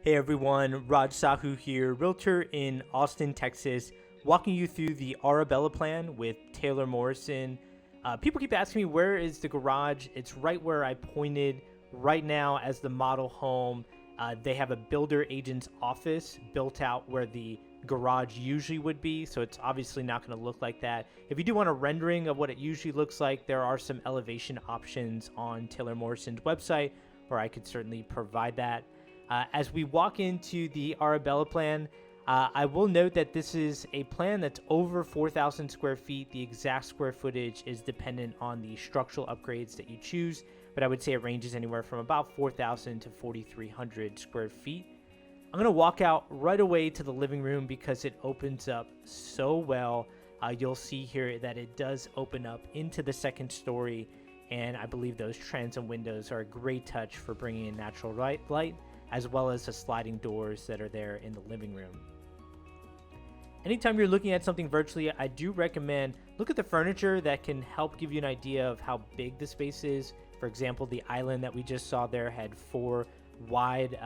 Hey everyone, Raj Sahu here, realtor in Austin, Texas, walking you through the Arabella plan with Taylor Morrison. People keep asking me where is the garage. It's right where I pointed right now as the model home. They have a builder agent's office built out where the garage usually would be, so it's obviously not going to look like that. If you do want a rendering of what it usually looks like, there are some elevation options on Taylor Morrison's website, where I could certainly provide that. As we walk into the Arabella plan, I will note that this is a plan that's over 4,000 square feet. The exact square footage is dependent on the structural upgrades that you choose, but I would say it ranges anywhere from about 4,000 to 4,300 square feet. I'm going to walk out right away to the living room because it opens up so well. You'll see here that it does open up into the second story, and I believe those transom windows are a great touch for bringing in natural light, as well as the sliding doors that are there in the living room. Anytime you're looking at something virtually, I do recommend look at the furniture that can help give you an idea of how big the space is. For example, the island that we just saw there had 4 wide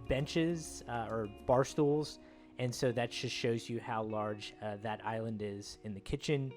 benches or bar stools, and so that just shows you how large that island is in the kitchen.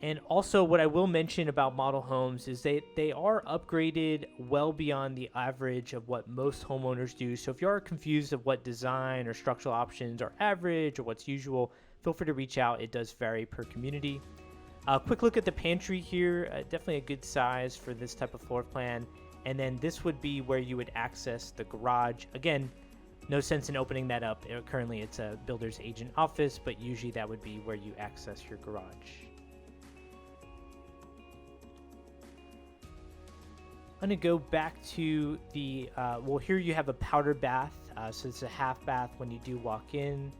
And also, what I will mention about model homes is they are upgraded well beyond the average of what most homeowners do. So if you are confused of what design or structural options are average or what's usual, feel free to reach out. It does vary per community. Quick look at the pantry here. Definitely a good size for this type of floor plan. And then this would be where you would access the garage. Again, no sense in opening that up. Currently, it's a builder's agent office, but usually that would be where you access your garage. I'm going to go back to the, well, here you have a powder bath. So it's a half bath when you do walk in.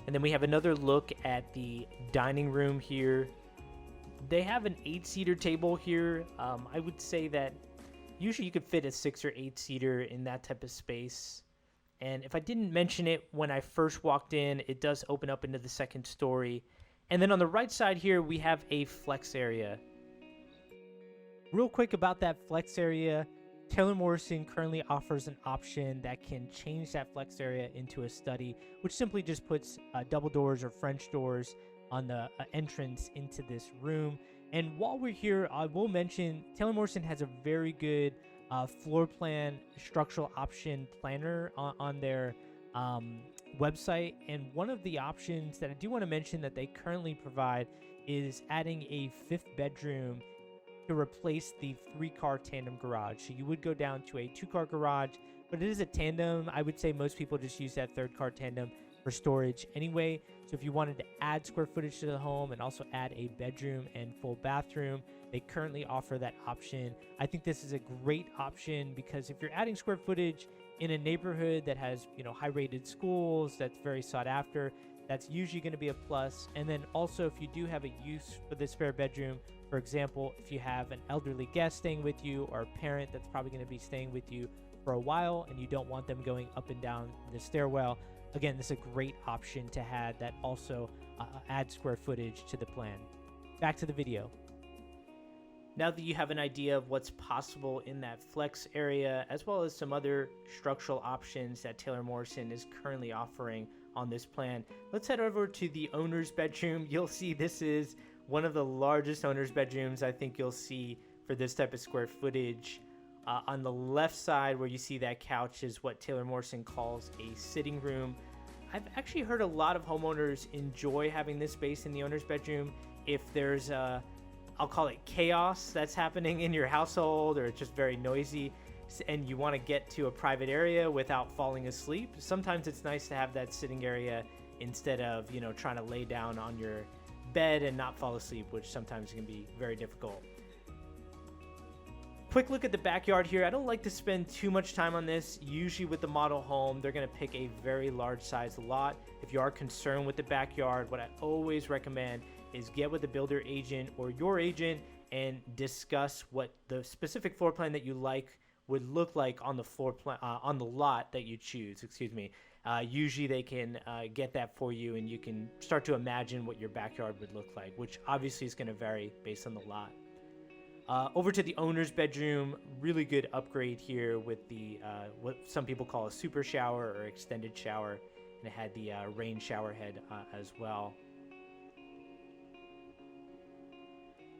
And then we have another look at the dining room here. They have an 8-seater table here. I would say that usually you could fit a 6 or 8-seater in that type of space. And if I didn't mention it when I first walked in, it does open up into the second story. And then on the right side here, we have a flex area. Real quick about that flex area, Taylor Morrison currently offers an option that can change that flex area into a study, which simply just puts double doors or French doors on the entrance into this room. And while we're here, I will mention Taylor Morrison has a very good floor plan structural option planner on their website. And one of the options that I do want to mention that they currently provide is adding a 5th bedroom to replace the 3-car tandem garage. So you would go down to a 2-car garage, but it is a tandem. I would say most people just use that 3rd-car tandem for storage anyway. So if you wanted to add square footage to the home and also add a bedroom and full bathroom, they currently offer that option. I think this is a great option because if you're adding square footage in a neighborhood that has, high-rated schools, that's very sought after, that's usually going to be a plus. And then also if you do have a use for the spare bedroom, for example, if you have an elderly guest staying with you or a parent that's probably going to be staying with you for a while and you don't want them going up and down the stairwell, again, this is a great option to have that also adds square footage to the plan. Back to the video. Now that you have an idea of what's possible in that flex area, as well as some other structural options that Taylor Morrison is currently offering on this plan, let's head over to the owner's bedroom. You'll see this is one of the largest owner's bedrooms I think you'll see for this type of square footage. On the left side where you see that couch is what Taylor Morrison calls a sitting room. I've actually heard a lot of homeowners enjoy having this space in the owner's bedroom if there's I'll call it chaos that's happening in your household, or it's just very noisy and you want to get to a private area without falling asleep. Sometimes it's nice to have that sitting area instead of, trying to lay down on your bed and not fall asleep, which sometimes can be very difficult. Quick look at the backyard here. I don't like to spend too much time on this. Usually with the model home, they're going to pick a very large size lot. If you are concerned with the backyard, what I always recommend is get with the builder agent or your agent and discuss what the specific floor plan that you like would look like on the floor plan on the lot that you choose. Usually they can get that for you, and you can start to imagine what your backyard would look like, which obviously is going to vary based on the lot. Over to the owner's bedroom, really good upgrade here with the what some people call a super shower or extended shower, and it had the rain shower head as well.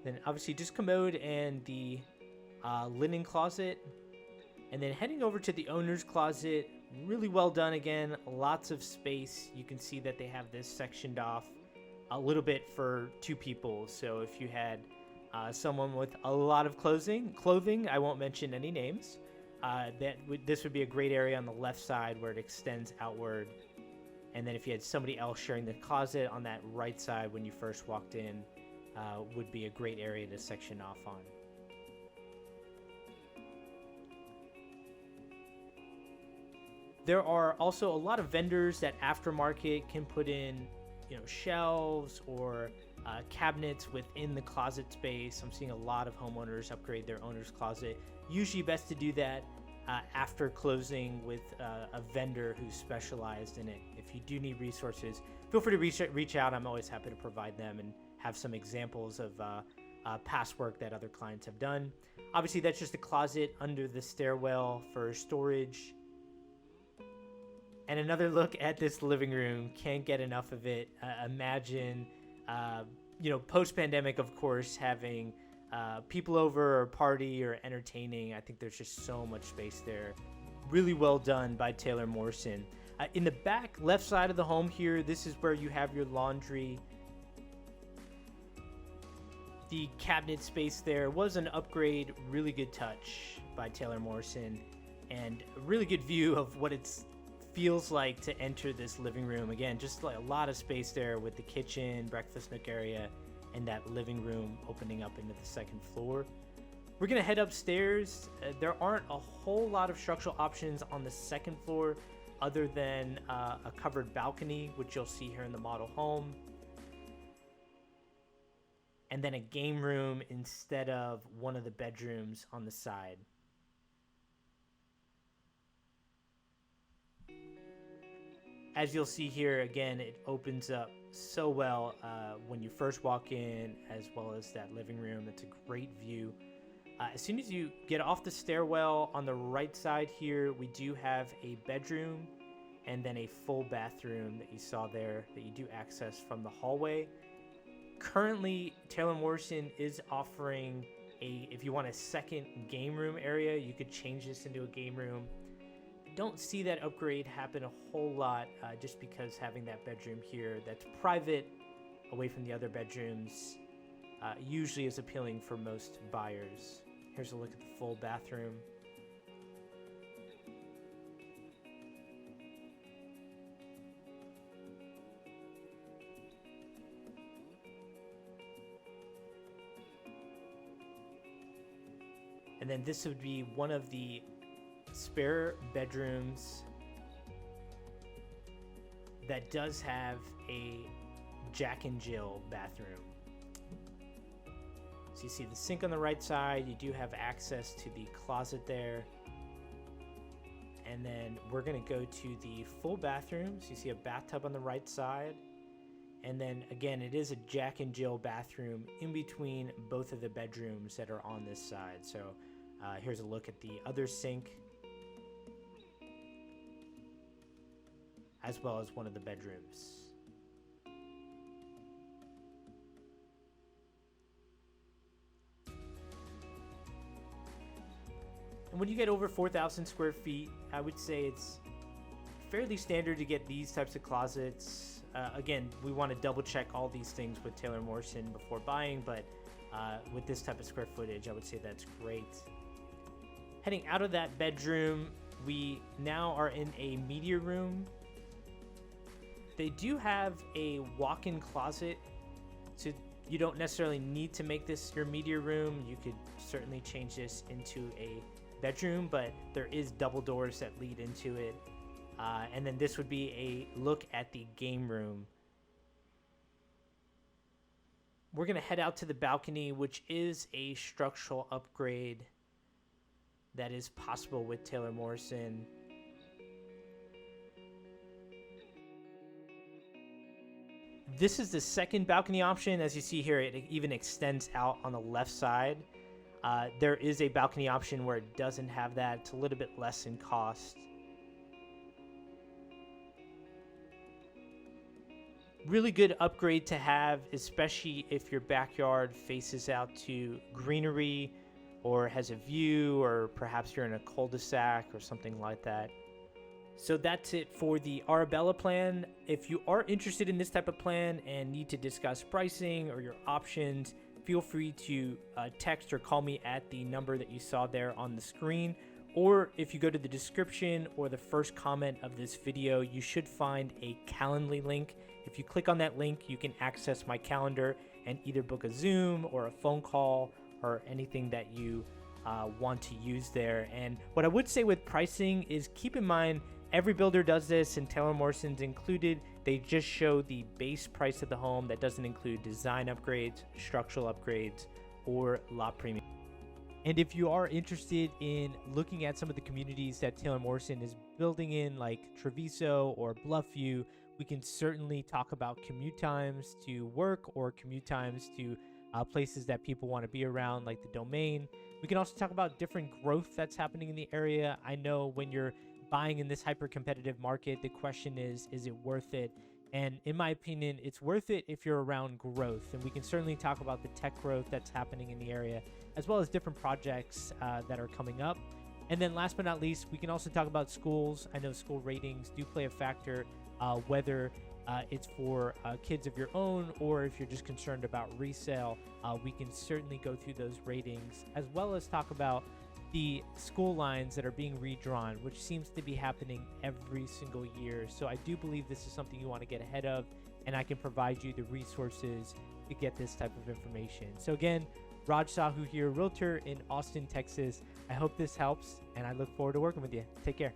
Then obviously just commode and the linen closet, and then heading over to the owner's closet, really well done again, lots of space. You can see that they have this sectioned off a little bit for two people, so if you had someone with a lot of clothing, I won't mention any names, this would be a great area on the left side where it extends outward. And then if you had somebody else sharing the closet on that right side when you first walked in, would be a great area to section off on. There are also a lot of vendors that aftermarket can put in, shelves or cabinets within the closet space. I'm seeing a lot of homeowners upgrade their owner's closet. Usually best to do that after closing with a vendor who's specialized in it. If you do need resources, feel free to reach out. I'm always happy to provide them and have some examples of past work that other clients have done. Obviously, that's just a closet under the stairwell for storage. And another look at this living room. Can't get enough of it. Imagine, post-pandemic, of course, having people over or party or entertaining. I think there's just so much space there. Really well done by Taylor Morrison. In the back left side of the home here, this is where you have your laundry. The cabinet space there was an upgrade. Really good touch by Taylor Morrison. And a really good view of what it feels like to enter this living room. Again, just like a lot of space there with the kitchen, breakfast nook area, and that living room opening up into the second floor. We're gonna head upstairs. There aren't a whole lot of structural options on the second floor other than a covered balcony, which you'll see here in the model home, and then a game room instead of one of the bedrooms on the side. As you'll see here, again, it opens up so well when you first walk in, as well as that living room. It's a great view. As soon as you get off the stairwell, on the right side here, we do have a bedroom and then a full bathroom that you saw there that you do access from the hallway. Currently, Taylor Morrison is offering if you want a second game room area, you could change this into a game room. Don't see that upgrade happen a whole lot just because having that bedroom here that's private away from the other bedrooms usually is appealing for most buyers. Here's a look at the full bathroom. And then this would be one of the spare bedrooms that does have a Jack and Jill bathroom. So you see the sink on the right side, you do have access to the closet there. And then we're gonna go to the full bathroom. So you see a bathtub on the right side. And then again, it is a Jack and Jill bathroom in between both of the bedrooms that are on this side. So here's a look at the other sink, as well as one of the bedrooms. And when you get over 4,000 square feet, I would say it's fairly standard to get these types of closets. Again, we want to double check all these things with Taylor Morrison before buying, but with this type of square footage, I would say that's great. Heading out of that bedroom, we now are in a media room. They do have a walk-in closet, so you don't necessarily need to make this your media room. You could certainly change this into a bedroom, but there is double doors that lead into it. And then this would be a look at the game room. We're going to head out to the balcony, which is a structural upgrade that is possible with Taylor Morrison. This is the second balcony option. As you see here, it even extends out on the left side. There is a balcony option where it doesn't have that. It's a little bit less in cost. Really good upgrade to have, especially if your backyard faces out to greenery or has a view, or perhaps you're in a cul-de-sac or something like that. So that's it for the Arabella plan. If you are interested in this type of plan and need to discuss pricing or your options, feel free to text or call me at the number that you saw there on the screen. Or if you go to the description or the first comment of this video, you should find a Calendly link. If you click on that link, you can access my calendar and either book a Zoom or a phone call or anything that you want to use there. And what I would say with pricing is keep in mind, every builder does this, and Taylor Morrison's included. They just show the base price of the home. That doesn't include design upgrades, structural upgrades, or lot premium. And if you are interested in looking at some of the communities that Taylor Morrison is building in, like Travisso or Bluffview, we can certainly talk about commute times to work or commute times to places that people want to be around, like the Domain. We can also talk about different growth that's happening in the area. I know when you're buying in this hyper-competitive market, the question is it worth it? And in my opinion, it's worth it if you're around growth. And we can certainly talk about the tech growth that's happening in the area, as well as different projects that are coming up. And then last but not least, we can also talk about schools. I know school ratings do play a factor, whether it's for kids of your own or if you're just concerned about resale. We can certainly go through those ratings, as well as talk about the school lines that are being redrawn, which seems to be happening every single year. So I do believe this is something you want to get ahead of, and I can provide you the resources to get this type of information. So again, Raj Sahu here, realtor in Austin, Texas. I hope this helps, and I look forward to working with you. Take care.